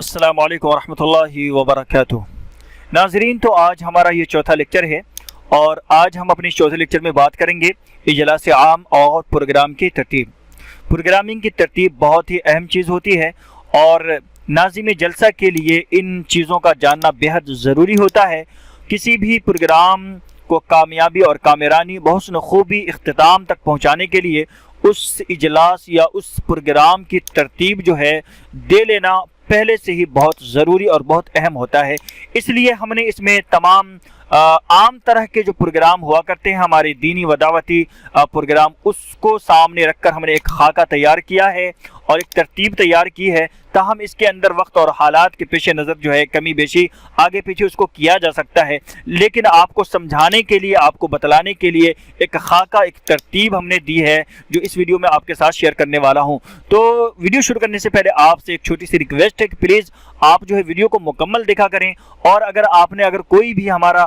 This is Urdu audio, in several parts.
السلام علیکم ورحمۃ اللہ وبرکاتہ۔ ناظرین، تو آج ہمارا یہ چوتھا لیکچر ہے اور آج ہم اپنی چوتھے لیکچر میں بات کریں گے اجلاس عام اور پروگرام کی ترتیب۔ پروگرامنگ کی ترتیب بہت ہی اہم چیز ہوتی ہے اور ناظم جلسہ کے لیے ان چیزوں کا جاننا بیحد ضروری ہوتا ہے۔ کسی بھی پروگرام کو کامیابی اور کامرانی بحسن خوبی اختتام تک پہنچانے کے لیے اس اجلاس یا اس پروگرام کی ترتیب جو ہے دے لینا پہلے سے ہی بہت ضروری اور بہت اہم ہوتا ہے۔ اس لیے ہم نے اس میں تمام عام طرح کے جو پروگرام ہوا کرتے ہیں ہمارے دینی و دعوتی پروگرام، اس کو سامنے رکھ کر ہم نے ایک خاکہ تیار کیا ہے اور ایک ترتیب تیار کی ہے، تاہم اس کے اندر وقت اور حالات کے پیش نظر جو ہے کمی بیشی آگے پیچھے اس کو کیا جا سکتا ہے، لیکن آپ کو سمجھانے کے لیے، آپ کو بتلانے کے لیے ایک خاکہ، ایک ترتیب ہم نے دی ہے جو اس ویڈیو میں آپ کے ساتھ شیئر کرنے والا ہوں۔ تو ویڈیو شروع کرنے سے پہلے آپ سے ایک چھوٹی سی ریکویسٹ ہے کہ پلیز آپ جو ہے ویڈیو کو مکمل دیکھا کریں، اور اگر آپ نے کوئی بھی ہمارا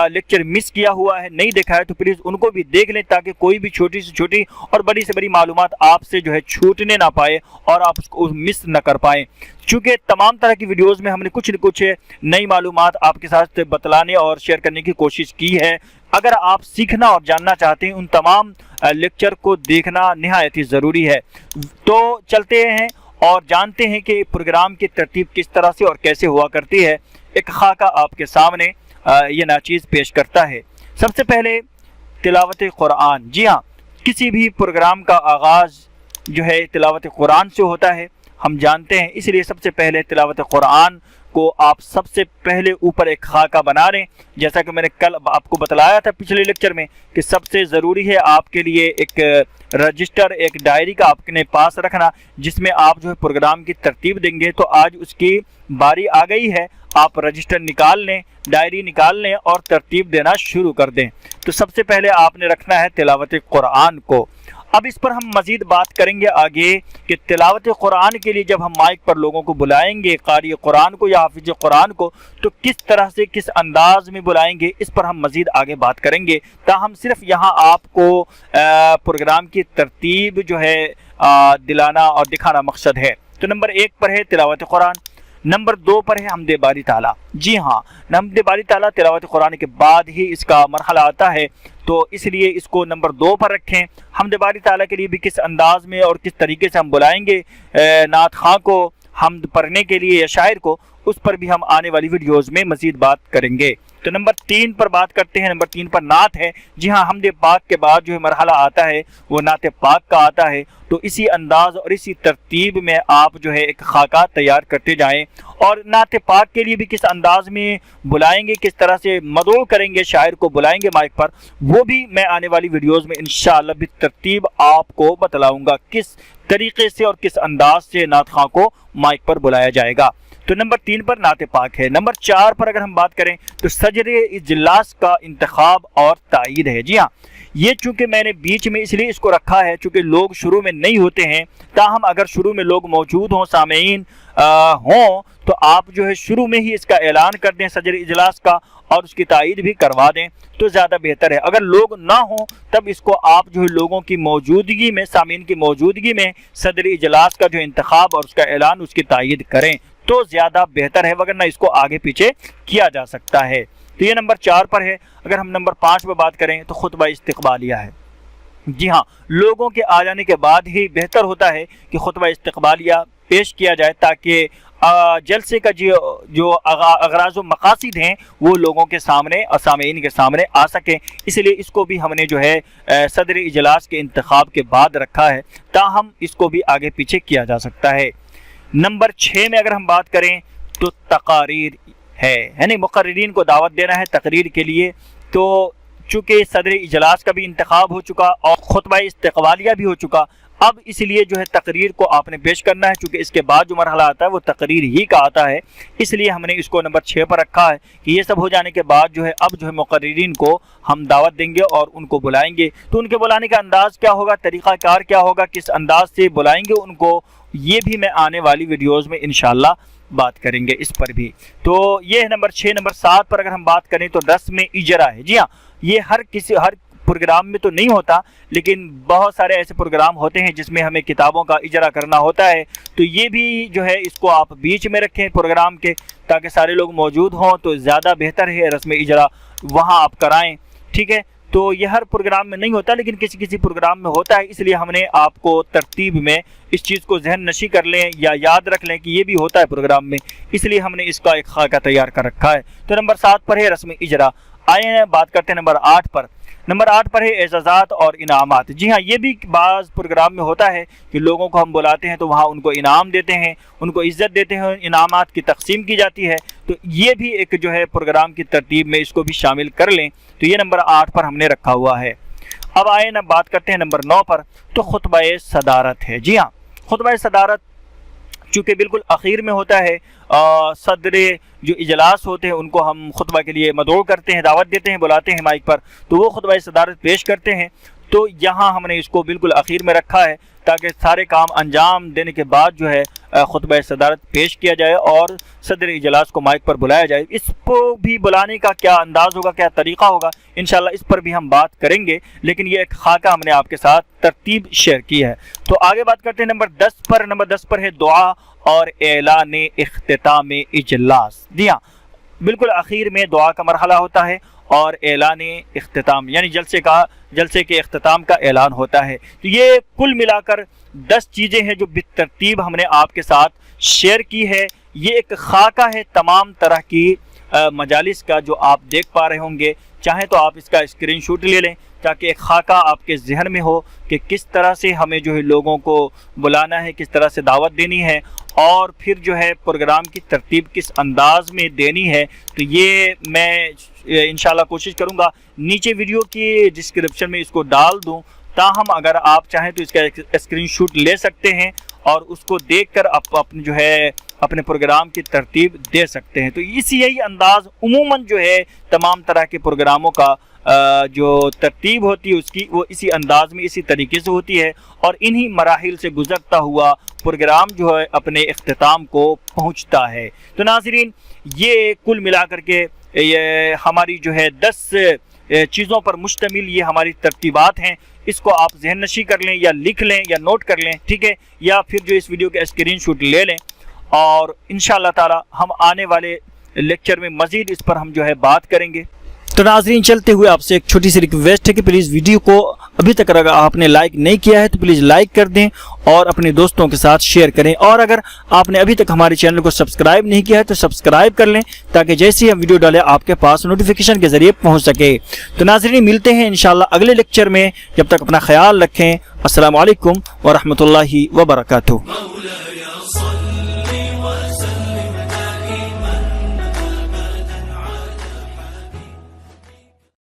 لیکچر مس کیا ہوا ہے، نہیں دیکھا ہے، تو پلیز ان کو بھی دیکھ لیں تاکہ کوئی بھی چھوٹی سے چھوٹی اور بڑی سے بڑی معلومات آپ سے جو ہے چھوٹنے نہ پائے اور آپ اس کو مس نہ کر پائیں۔ چونکہ تمام طرح کی ویڈیوز میں ہم نے کچھ نہ کچھ نئی معلومات آپ کے ساتھ بتلانے اور شیئر کرنے کی کوشش کی ہے۔ اگر آپ سیکھنا اور جاننا چاہتے ہیں، ان تمام لیکچر کو دیکھنا نہایت ہی ضروری ہے۔ تو چلتے ہیں اور جانتے ہیں کہ پروگرام کی ترتیب کس طرح سے اور کیسے ہوا کرتی ہے۔ ایک خاکہ آپ کے سامنے یہ ناچیز پیش کرتا ہے۔ سب سے پہلے تلاوت قرآن۔ جی ہاں، کسی بھی پروگرام کا آغاز جو ہے تلاوت قرآن سے ہوتا ہے، ہم جانتے ہیں، اس لیے سب سے پہلے تلاوت قرآن کو آپ سب سے پہلے اوپر ایک خاکہ بنا لیں۔ جیسا کہ میں نے کل آپ کو بتلایا تھا پچھلے لیکچر میں کہ سب سے ضروری ہے آپ کے لیے ایک رجسٹر، ایک ڈائری کا آپ نے پاس رکھنا، جس میں آپ جو ہے پروگرام کی ترتیب دیں گے۔ تو آج اس کی باری آ گئی ہے، آپ رجسٹر نکال لیں، ڈائری نکال لیں اور ترتیب دینا شروع کر دیں۔ تو سب سے پہلے آپ نے رکھنا ہے تلاوت قرآن کو۔ اب اس پر ہم مزید بات کریں گے آگے کہ تلاوت قرآن کے لیے جب ہم مائک پر لوگوں کو بلائیں گے، قاری قرآن کو یا حافظ قرآن کو، تو کس طرح سے، کس انداز میں بلائیں گے، اس پر ہم مزید آگے بات کریں گے۔ تاہم صرف یہاں آپ کو پروگرام کی ترتیب جو ہے دلانا اور دکھانا مقصد ہے۔ تو نمبر 1 پر ہے تلاوت قرآن، نمبر 2 پر ہے حمد باری تعالیٰ۔ جی ہاں، حمد باری تعالیٰ تلاوت قرآن کے بعد ہی اس کا مرحلہ آتا ہے، تو اس لیے اس کو نمبر 2 پر رکھیں۔ حمد باری تعالیٰ کے لیے بھی کس انداز میں اور کس طریقے سے ہم بلائیں گے نعت خواں کو حمد پڑھنے کے لیے یا شاعر کو، اس پر بھی ہم آنے والی ویڈیوز میں مزید بات کریں گے۔ تو نمبر 3 پر بات کرتے ہیں۔ نمبر 3 پر نعت ہے۔ جی ہاں، حمد پاک کے بعد جو ہے مرحلہ آتا ہے وہ نعت پاک کا آتا ہے، تو اسی انداز اور اسی ترتیب میں آپ جو ہے ایک خاکہ تیار کرتے جائیں، اور نعت پاک کے لیے بھی کس انداز میں بلائیں گے، کس طرح سے مدعو کریں گے، شاعر کو بلائیں گے مائک پر، وہ بھی میں آنے والی ویڈیوز میں انشاءاللہ بالترتیب آپ کو بتلاؤں گا کس طریقے سے اور کس انداز سے نعت خواں کو مائک پر بلایا جائے گا۔ تو نمبر 3 پر نعت پاک ہے۔ نمبر 4 پر اگر ہم بات کریں تو سجر اجلاس کا انتخاب اور تائید ہے۔ جی ہاں، یہ چونکہ میں نے بیچ میں اس لیے اس کو رکھا ہے چونکہ لوگ شروع میں نہیں ہوتے ہیں، تاہم اگر شروع میں لوگ موجود ہوں، سامعین ہوں، تو آپ جو ہے شروع میں ہی اس کا اعلان کر دیں سجر اجلاس کا، اور اس کی تائید بھی کروا دیں تو زیادہ بہتر ہے۔ اگر لوگ نہ ہوں تب اس کو آپ جو ہے لوگوں کی موجودگی میں، سامعین کی موجودگی میں صدر اجلاس کا جو انتخاب اور اس کا اعلان، اس کی تائید کریں تو زیادہ بہتر ہے، وگرنہ اس کو آگے پیچھے کیا جا سکتا ہے۔ تو یہ نمبر 4 پر ہے۔ اگر ہم نمبر 5 پہ بات کریں تو خطبہ استقبالیہ ہے۔ جی ہاں، لوگوں کے آ جانے کے بعد ہی بہتر ہوتا ہے کہ خطبہ استقبالیہ پیش کیا جائے، تاکہ جلسے کا جو اغراض و مقاصد ہیں وہ لوگوں کے سامنے اور سامعین کے سامنے آ سکیں۔ اس لیے اس کو بھی ہم نے جو ہے صدر اجلاس کے انتخاب کے بعد رکھا ہے، تاہم اس کو بھی آگے پیچھے کیا جا سکتا ہے۔ نمبر 6 میں اگر ہم بات کریں تو تقاریر ہے، یعنی مقررین کو دعوت دینا ہے تقریر کے لیے۔ تو چونکہ صدر اجلاس کا بھی انتخاب ہو چکا اور خطبہ استقبالیہ بھی ہو چکا، اب اس لیے جو ہے تقریر کو آپ نے پیش کرنا ہے، چونکہ اس کے بعد جو مرحلہ آتا ہے وہ تقریر ہی کا آتا ہے، اس لیے ہم نے اس کو نمبر 6 پر رکھا ہے کہ یہ سب ہو جانے کے بعد جو ہے اب جو ہے مقررین کو ہم دعوت دیں گے اور ان کو بلائیں گے۔ تو ان کے بلانے کا انداز کیا ہوگا، طریقہ کار کیا ہوگا، کس انداز سے بلائیں گے ان کو، یہ بھی میں آنے والی ویڈیوز میں انشاءاللہ بات کریں گے اس پر بھی۔ تو یہ ہے نمبر 6۔ نمبر 7 پر اگر ہم بات کریں تو رسم اجرا ہے۔ جی ہاں، یہ ہر پروگرام میں تو نہیں ہوتا، لیکن بہت سارے ایسے پروگرام ہوتے ہیں جس میں ہمیں کتابوں کا اجرا کرنا ہوتا ہے، تو یہ بھی جو ہے اس کو آپ بیچ میں رکھیں پروگرام کے، تاکہ سارے لوگ موجود ہوں تو زیادہ بہتر ہے رسم اجرا وہاں آپ کرائیں، ٹھیک ہے۔ تو یہ ہر پروگرام میں نہیں ہوتا، لیکن کسی کسی پروگرام میں ہوتا ہے، اس لیے ہم نے آپ کو ترتیب میں اس چیز کو ذہن نشی کر لیں یا یاد رکھ لیں کہ یہ بھی ہوتا ہے پروگرام میں، اس لیے ہم نے اس کا ایک خاکہ تیار کر رکھا ہے۔ تو نمبر 7 پر ہے رسم اجرا۔ آئیں بات کرتے ہیں نمبر 8 پر۔ نمبر 8 پر ہے اعزازات اور انعامات۔ جی ہاں، یہ بھی بعض پروگرام میں ہوتا ہے کہ لوگوں کو ہم بلاتے ہیں تو وہاں ان کو انعام دیتے ہیں، ان کو عزت دیتے ہیں، انعامات کی تقسیم کی جاتی ہے، تو یہ بھی ایک جو ہے پروگرام کی ترتیب میں اس کو بھی شامل کر لیں، تو یہ نمبر 8 پر ہم نے رکھا ہوا ہے۔ اب آئے نا بات کرتے ہیں نمبر 9 پر، تو خطبہ صدارت ہے۔ جی ہاں، خطبہ صدارت چونکہ بالکل اخیر میں ہوتا ہے، صدر جو اجلاس ہوتے ہیں ان کو ہم خطبہ کے لیے مدعو کرتے ہیں، دعوت دیتے ہیں، بلاتے ہیں مائک پر، تو وہ خطبہ صدارت پیش کرتے ہیں، تو یہاں ہم نے اس کو بالکل اخیر میں رکھا ہے تاکہ سارے کام انجام دینے کے بعد جو ہے خطبہ صدارت پیش کیا جائے اور صدر اجلاس کو مائک پر بلایا جائے۔ اس کو بھی بلانے کا کیا انداز ہوگا، کیا طریقہ ہوگا، انشاءاللہ اس پر بھی ہم بات کریں گے، لیکن یہ ایک خاکہ ہم نے آپ کے ساتھ ترتیب شیئر کی ہے۔ تو آگے بات کرتے ہیں نمبر 10 پر۔ نمبر 10 پر ہے دعا اور اعلان اختتام اجلاس۔ جی ہاں، بالکل اخیر میں دعا کا مرحلہ ہوتا ہے اور اعلان اختتام یعنی جلسے کے اختتام کا اعلان ہوتا ہے۔ تو یہ کل ملا کر 10 چیزیں ہیں جو بالترتیب ہم نے آپ کے ساتھ شیئر کی ہے۔ یہ ایک خاکہ ہے تمام طرح کی مجالس کا جو آپ دیکھ پا رہے ہوں گے، چاہیں تو آپ اس کا اسکرین شاٹ لے لیں تاکہ ایک خاکہ آپ کے ذہن میں ہو کہ کس طرح سے ہمیں جو ہے لوگوں کو بلانا ہے، کس طرح سے دعوت دینی ہے، اور پھر جو ہے پروگرام کی ترتیب کس انداز میں دینی ہے۔ تو یہ میں انشاءاللہ کوشش کروں گا نیچے ویڈیو کی ڈسکرپشن میں اس کو ڈال دوں، تاہم اگر آپ چاہیں تو اس کا اسکرین شاٹ لے سکتے ہیں اور اس کو دیکھ کر آپ اپنے جو ہے اپنے پروگرام کی ترتیب دے سکتے ہیں۔ تو یہی انداز عموماً جو ہے تمام طرح کے پروگراموں کا جو ترتیب ہوتی ہے اس کی، وہ اسی انداز میں اسی طریقے سے ہوتی ہے، اور انہی مراحل سے گزرتا ہوا پروگرام جو ہے اپنے اختتام کو پہنچتا ہے۔ تو ناظرین، یہ کل ملا کر کے یہ ہماری جو ہے 10 چیزوں پر مشتمل یہ ہماری ترتیبات ہیں۔ اس کو آپ ذہن نشی کر لیں یا لکھ لیں یا نوٹ کر لیں، ٹھیک ہے، یا پھر جو اس ویڈیو کا اسکرین شاٹ لے لیں، اور انشاءاللہ تعالی ہم آنے والے لیکچر میں مزید اس پر ہم جو ہے بات کریں گے۔ تو ناظرین، چلتے ہوئے آپ سے ایک چھوٹی سی ریکویسٹ ہے کہ پلیز ویڈیو کو ابھی تک اگر آپ نے لائک نہیں کیا ہے تو پلیز لائک کر دیں اور اپنے دوستوں کے ساتھ شیئر کریں، اور اگر آپ نے ابھی تک ہمارے چینل کو سبسکرائب نہیں کیا ہے تو سبسکرائب کر لیں تاکہ جیسے ہی ہم ویڈیو ڈالیں آپ کے پاس نوٹیفیکیشن کے ذریعے پہنچ سکے۔ تو ناظرین، ملتے ہیں انشاءاللہ اگلے لیکچر میں، جب تک اپنا خیال رکھیں۔ السلام علیکم ورحمۃ اللہ وبرکاتہ۔